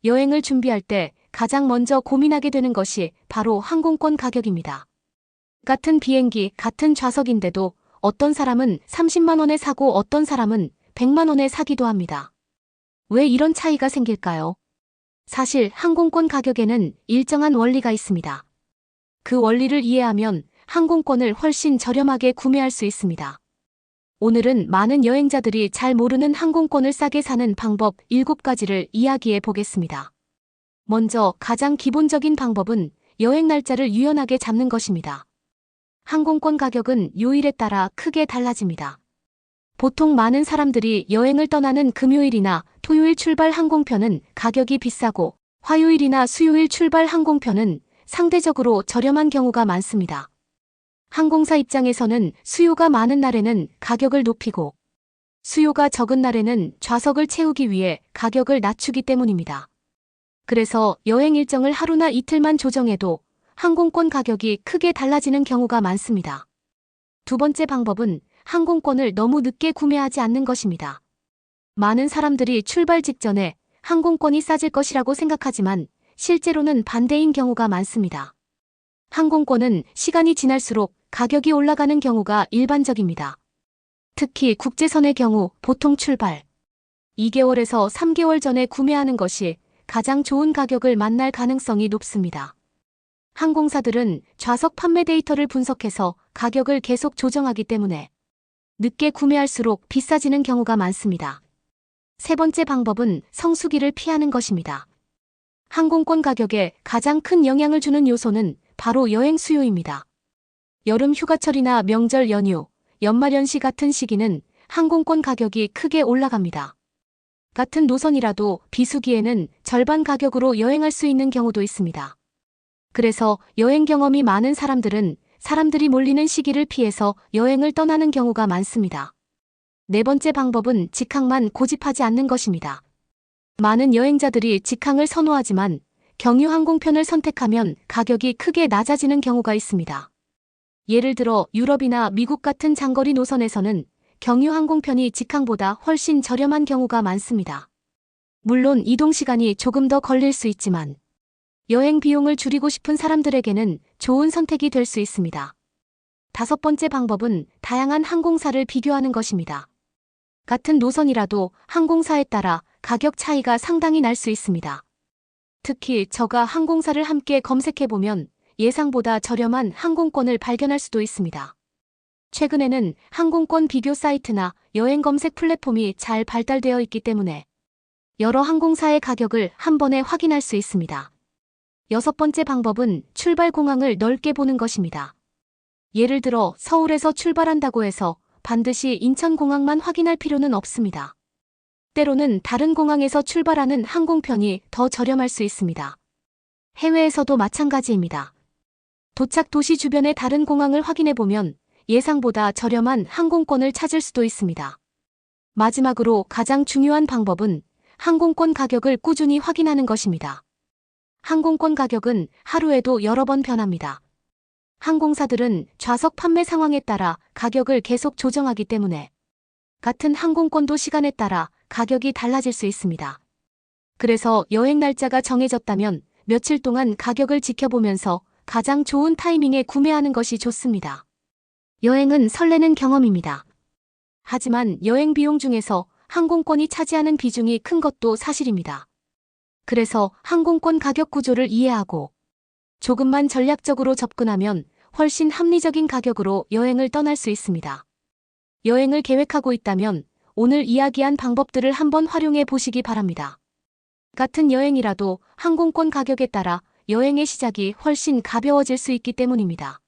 여행을 준비할 때 가장 먼저 고민하게 되는 것이 바로 항공권 가격입니다. 같은 비행기, 같은 좌석인데도 어떤 사람은 30만 원에 사고 어떤 사람은 100만 원에 사기도 합니다. 왜 이런 차이가 생길까요? 사실 항공권 가격에는 일정한 원리가 있습니다. 그 원리를 이해하면 항공권을 훨씬 저렴하게 구매할 수 있습니다. 오늘은 많은 여행자들이 잘 모르는 항공권을 싸게 사는 방법 7가지를 이야기해 보겠습니다. 먼저 가장 기본적인 방법은 여행 날짜를 유연하게 잡는 것입니다. 항공권 가격은 요일에 따라 크게 달라집니다. 보통 많은 사람들이 여행을 떠나는 금요일이나 토요일 출발 항공편은 가격이 비싸고 화요일이나 수요일 출발 항공편은 상대적으로 저렴한 경우가 많습니다. 항공사 입장에서는 수요가 많은 날에는 가격을 높이고 수요가 적은 날에는 좌석을 채우기 위해 가격을 낮추기 때문입니다. 그래서 여행 일정을 하루나 이틀만 조정해도 항공권 가격이 크게 달라지는 경우가 많습니다. 두 번째 방법은 항공권을 너무 늦게 구매하지 않는 것입니다. 많은 사람들이 출발 직전에 항공권이 싸질 것이라고 생각하지만 실제로는 반대인 경우가 많습니다. 항공권은 시간이 지날수록 가격이 올라가는 경우가 일반적입니다. 특히 국제선의 경우 보통 출발 2개월에서 3개월 전에 구매하는 것이 가장 좋은 가격을 만날 가능성이 높습니다. 항공사들은 좌석 판매 데이터를 분석해서 가격을 계속 조정하기 때문에 늦게 구매할수록 비싸지는 경우가 많습니다. 세 번째 방법은 성수기를 피하는 것입니다. 항공권 가격에 가장 큰 영향을 주는 요소는 바로 여행 수요입니다. 여름 휴가철이나 명절 연휴, 연말연시 같은 시기는 항공권 가격이 크게 올라갑니다. 같은 노선이라도 비수기에는 절반 가격으로 여행할 수 있는 경우도 있습니다. 그래서 여행 경험이 많은 사람들이 몰리는 시기를 피해서 여행을 떠나는 경우가 많습니다. 네 번째 방법은 직항만 고집하지 않는 것입니다. 많은 여행자들이 직항을 선호하지만 경유 항공편을 선택하면 가격이 크게 낮아지는 경우가 있습니다. 예를 들어 유럽이나 미국 같은 장거리 노선에서는 경유 항공편이 직항보다 훨씬 저렴한 경우가 많습니다. 물론 이동 시간이 조금 더 걸릴 수 있지만 여행 비용을 줄이고 싶은 사람들에게는 좋은 선택이 될 수 있습니다. 다섯 번째 방법은 다양한 항공사를 비교하는 것입니다. 같은 노선이라도 항공사에 따라 가격 차이가 상당히 날 수 있습니다. 특히 저가 항공사를 함께 검색해보면 예상보다 저렴한 항공권을 발견할 수도 있습니다. 최근에는 항공권 비교 사이트나 여행 검색 플랫폼이 잘 발달되어 있기 때문에 여러 항공사의 가격을 한 번에 확인할 수 있습니다. 여섯 번째 방법은 출발 공항을 넓게 보는 것입니다. 예를 들어 서울에서 출발한다고 해서 반드시 인천공항만 확인할 필요는 없습니다. 때로는 다른 공항에서 출발하는 항공편이 더 저렴할 수 있습니다. 해외에서도 마찬가지입니다. 도착 도시 주변의 다른 공항을 확인해보면 예상보다 저렴한 항공권을 찾을 수도 있습니다. 마지막으로 가장 중요한 방법은 항공권 가격을 꾸준히 확인하는 것입니다. 항공권 가격은 하루에도 여러 번 변합니다. 항공사들은 좌석 판매 상황에 따라 가격을 계속 조정하기 때문에 같은 항공권도 시간에 따라 가격이 달라질 수 있습니다. 그래서 여행 날짜가 정해졌다면 며칠 동안 가격을 지켜보면서 가장 좋은 타이밍에 구매하는 것이 좋습니다. 여행은 설레는 경험입니다. 하지만 여행 비용 중에서 항공권이 차지하는 비중이 큰 것도 사실입니다. 그래서 항공권 가격 구조를 이해하고 조금만 전략적으로 접근하면 훨씬 합리적인 가격으로 여행을 떠날 수 있습니다. 여행을 계획하고 있다면 오늘 이야기한 방법들을 한번 활용해 보시기 바랍니다. 같은 여행이라도 항공권 가격에 따라 여행의 시작이 훨씬 가벼워질 수 있기 때문입니다.